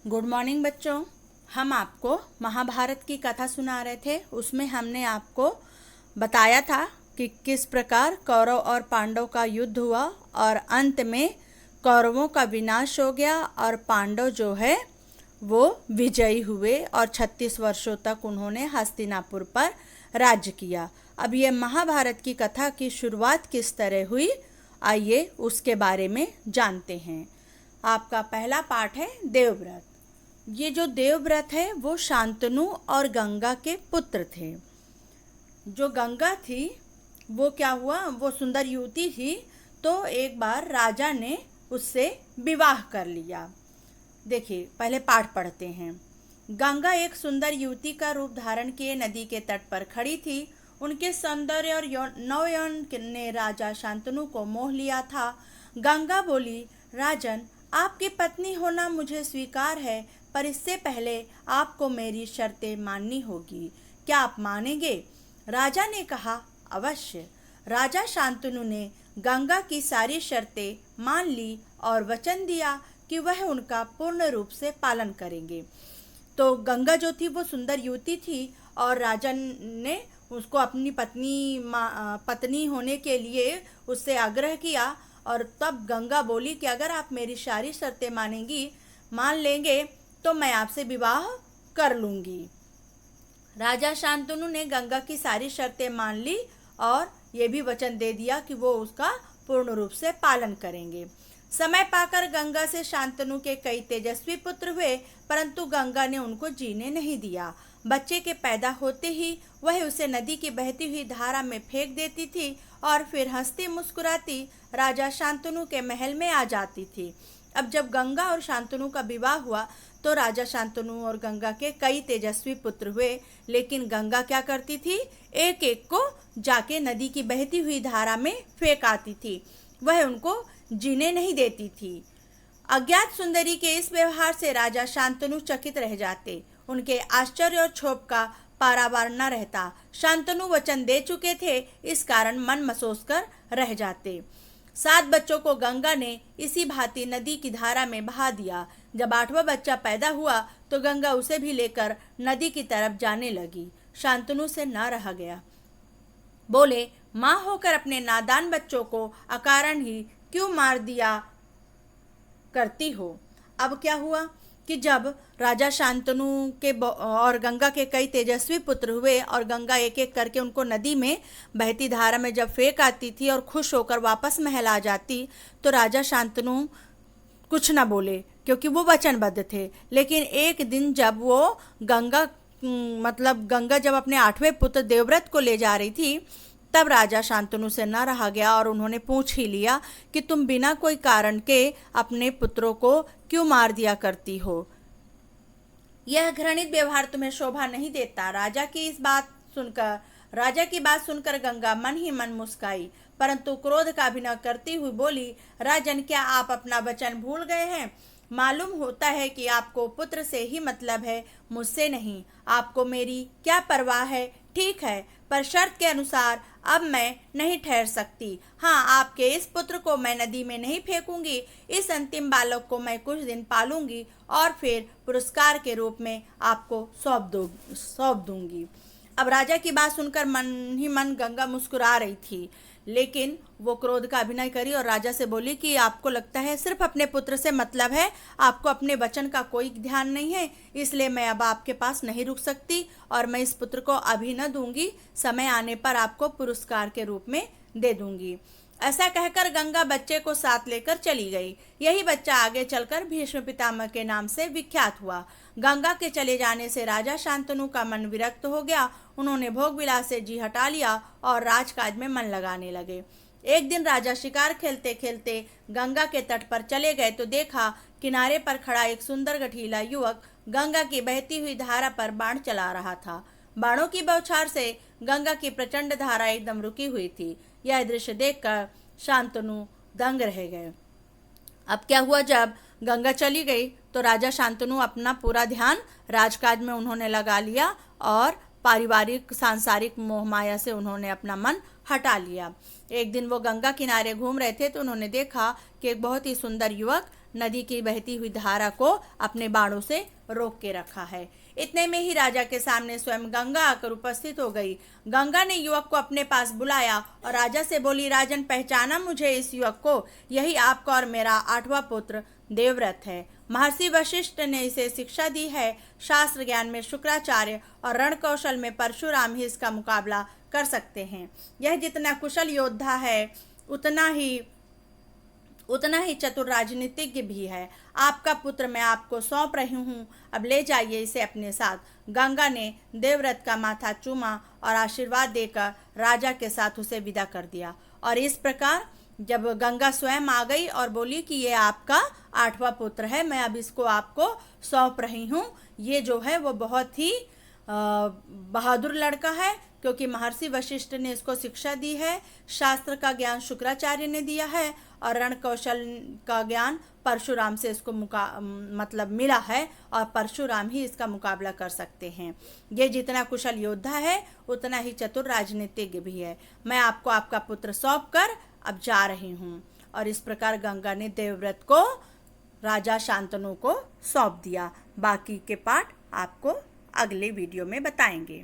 Good morning बच्चों। हम आपको महाभारत की कथा सुना रहे थे। उसमें हमने आपको बताया था कि किस प्रकार कौरव और पांडव का युद्ध हुआ और अंत में कौरवों का विनाश हो गया और पांडव जो है वो विजयी हुए और 36 वर्षों तक उन्होंने हस्तिनापुर पर राज्य किया। अब ये महाभारत की कथा की शुरुआत किस तरह हुई, आइए उसके बारे में जानते हैं। आपका पहला पाठ है देवव्रत। ये जो देवव्रत है वो शांतनु और गंगा के पुत्र थे। जो गंगा थी वो क्या हुआ, वो सुंदर युवती थी, तो एक बार राजा ने उससे विवाह कर लिया। देखिए पहले पाठ पढ़ते हैं। गंगा एक सुंदर युवती का रूप धारण किए नदी के तट पर खड़ी थी। उनके सौंदर्य और नवयौवन ने राजा शांतनु को मोह लिया था। गंगा बोली, राजन, आपकी पत्नी होना मुझे स्वीकार है, पर इससे पहले आपको मेरी शर्तें माननी होगी। क्या आप मानेंगे? राजा ने कहा, अवश्य। राजा शांतनु ने गंगा की सारी शर्तें मान ली और वचन दिया कि वह उनका पूर्ण रूप से पालन करेंगे। तो गंगा जो थी वो सुंदर युवती थी और राजा ने उसको अपनी पत्नी होने के लिए उससे आग्रह किया। और तब गंगा बोली कि अगर आप मेरी सारी शर्तें मान लेंगे तो मैं आपसे विवाह कर लूँगी। राजा शांतनु ने गंगा की सारी शर्तें मान ली और ये भी वचन दे दिया कि वो उसका पूर्ण रूप से पालन करेंगे। समय पाकर गंगा से शांतनु के कई तेजस्वी पुत्र हुए, परंतु गंगा ने उनको जीने नहीं दिया। बच्चे के पैदा होते ही वह उसे नदी की बहती हुई धारा में फेंक देती थी और फिर हंसती मुस्कुराती राजा शांतनु के महल में आ जाती थी। अब जब गंगा और शांतनु का विवाह हुआ तो राजा शांतनु और गंगा के कई तेजस्वी पुत्र हुए, लेकिन गंगा क्या करती थी, एक एक को जाके नदी की बहती हुई धारा में फेंक आती थी। वह उनको जीने नहीं देती थी। अज्ञात सुंदरी के इस व्यवहार से राजा शांतनु चकित रह जाते। उनके आश्चर्य और क्षोभ का पारावार न रहता। शांतनु वचन दे चुके थे, इस कारण मन मसोस कर रह जाते। 7 बच्चों को गंगा ने इसी भांति नदी की धारा में बहा दिया। जब 8वां बच्चा पैदा हुआ तो गंगा उसे भी लेकर नदी की तरफ जाने लगी। शांतनु से न रहा गया। बोले, माँ होकर अपने नादान बच्चों को अकारण ही क्यों मार दिया करती हो? अब क्या हुआ कि जब राजा शांतनु के और गंगा के कई तेजस्वी पुत्र हुए और गंगा एक एक करके उनको नदी में बहती धारा में जब फेंक आती थी और खुश होकर वापस महल आ जाती, तो राजा शांतनु कुछ न बोले क्योंकि वो वचनबद्ध थे। लेकिन एक दिन जब वो गंगा जब अपने 8वें पुत्र देवव्रत को ले जा रही थी, तब राजा शांतनु से न रहा गया और उन्होंने पूछ ही लिया कि तुम बिना कोई कारण के अपने पुत्रों को क्यों मार दिया करती हो? यह घृणित व्यवहार तुम्हें शोभा नहीं देता। राजा की बात सुनकर गंगा मन ही मन मुस्काई, परंतु क्रोध का अभिनय करती हुई बोली, राजन, क्या आप अपना वचन भूल गए हैं? मालूम होता है कि आपको पुत्र से ही मतलब है, मुझसे नहीं। आपको मेरी क्या परवाह है? ठीक है, पर शर्त के अनुसार अब मैं नहीं ठहर सकती। हाँ, आपके इस पुत्र को मैं नदी में नहीं फेंकूंगी। इस अंतिम बालक को मैं कुछ दिन पालूंगी और फिर पुरस्कार के रूप में आपको सौंप दूंगी। अब राजा की बात सुनकर मन ही मन गंगा मुस्कुरा रही थी, लेकिन वो क्रोध का अभिनय करी और राजा से बोली कि आपको लगता है सिर्फ अपने पुत्र से मतलब है, आपको अपने वचन का कोई ध्यान नहीं है, इसलिए मैं अब आपके पास नहीं रुक सकती और मैं इस पुत्र को अभी न दूंगी, समय आने पर आपको पुरस्कार के रूप में दे दूंगी। ऐसा कहकर गंगा बच्चे को साथ लेकर चली गई। यही बच्चा आगे चलकर भीष्म पितामह के नाम से विख्यात हुआ। गंगा के चले जाने से राजा शांतनु का मन विरक्त हो गया। उन्होंने भोग विलास से जी हटा लिया और राजकाज में मन लगाने लगे। एक दिन राजा शिकार खेलते खेलते गंगा के तट पर चले गए तो देखा किनारे पर खड़ा एक सुंदर गठीला युवक गंगा की बहती हुई धारा पर बाण चला रहा था। बाणों की बौछार से गंगा की प्रचंड धारा एकदम रुकी हुई थी। यह दृश्य देखकर शांतनु दंग रह गए। अब क्या हुआ, जब गंगा चली गई तो राजा शांतनु अपना पूरा ध्यान राजकाज में उन्होंने लगा लिया और पारिवारिक सांसारिक मोह माया से उन्होंने अपना मन हटा लिया। एक दिन वो गंगा किनारे घूम रहे थे तो उन्होंने देखा कि एक बहुत ही सुंदर युवक नदी की बहती हुई धारा को अपने बाणों से रोक के रखा है। इतने में ही राजा के सामने स्वयं गंगा आकर उपस्थित हो गई। गंगा ने युवक को अपने पास बुलाया और राजा से बोली, राजन, पहचाना मुझे इस युवक को? यही आपका और मेरा 8वां पुत्र देवव्रत है। महर्षि वशिष्ठ ने इसे शिक्षा दी है। शास्त्र ज्ञान में शुक्राचार्य और रण कौशल में परशुराम ही इसका मुकाबला कर सकते हैं। यह जितना कुशल योद्धा है उतना ही चतुर राजनीतिज्ञ भी है। आपका पुत्र मैं आपको सौंप रही हूँ, अब ले जाइए इसे अपने साथ। गंगा ने देवव्रत का माथा चूमा और आशीर्वाद देकर राजा के साथ उसे विदा कर दिया। और इस प्रकार जब गंगा स्वयं आ गई और बोली कि ये आपका 8वां पुत्र है, मैं अब इसको आपको सौंप रही हूँ। ये जो है वो बहुत ही बहादुर लड़का है, क्योंकि महर्षि वशिष्ठ ने इसको शिक्षा दी है। शास्त्र का ज्ञान शुक्राचार्य ने दिया है और रण कौशल का ज्ञान परशुराम से इसको मतलब मिला है, और परशुराम ही इसका मुकाबला कर सकते हैं। ये जितना कुशल योद्धा है उतना ही चतुर राजनीतिज्ञ भी है। मैं आपको आपका पुत्र सौंप कर अब जा रही हूँ। और इस प्रकार गंगा ने देवव्रत को राजा शांतनु को सौंप दिया। बाकी के पाठ आपको अगले वीडियो में बताएंगे।